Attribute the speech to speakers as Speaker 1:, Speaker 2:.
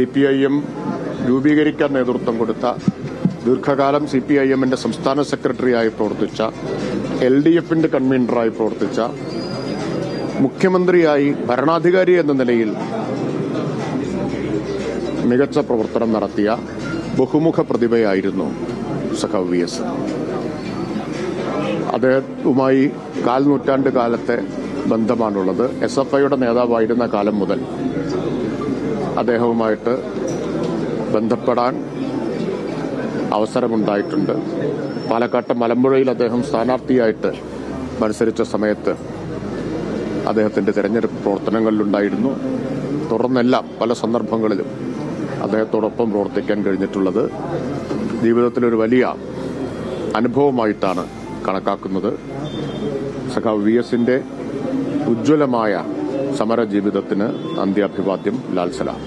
Speaker 1: CPIM രൂപീകരിക്കാൻ നേതൃത്വം കൊടുത്ത ദീർഘകാലം CPIMന്റെ സംസ്ഥാന സെക്രട്ടറിയായി പ്രവർത്തിച്ച LDFന്റെ കൺവീനറായി പ്രവർത്തിച്ച മുഖ്യമന്ത്രിയായി ഭരണാധികാരി എന്ന നിലയിൽ മികച്ച പ്രവർത്തനം നടത്തിയ ബഹുമുഖ പ്രതിഭയായിരുന്നു സഖാവ് VS. അദ്ദേഹവുമായി കാൽനൂറ്റാണ്ട് കാലത്തെ ബന്ധമാണുള്ളത്. SFIയുടെ നേതാവായിരുന്ന കാലം മുതൽ അദ്ദേഹവുമായിട്ട് ബന്ധപ്പെടാൻ അവസരമുണ്ടായിട്ടുണ്ട്. പാലക്കാട്ട് മലമ്പുഴയിൽ അദ്ദേഹം സ്ഥാനാർത്ഥിയായിട്ട് മത്സരിച്ച സമയത്ത് അദ്ദേഹത്തിന്റെ തെരഞ്ഞെടുപ്പ് പ്രവർത്തനങ്ങളിലുണ്ടായിരുന്നു. തുടർന്നെല്ലാം പല സന്ദർഭങ്ങളിലും അദ്ദേഹത്തോടൊപ്പം പ്രവർത്തിക്കാൻ കഴിഞ്ഞിട്ടുള്ളത് ജീവിതത്തിലൊരു വലിയ അനുഭവമായിട്ടാണ് കണക്കാക്കുന്നത്. സഖാവ് VSന്റെ ഉജ്ജ്വലമായ സമര ജീവിതത്തിന് അന്ത്യാഭിവാദ്യം. ലാൽ സലാം.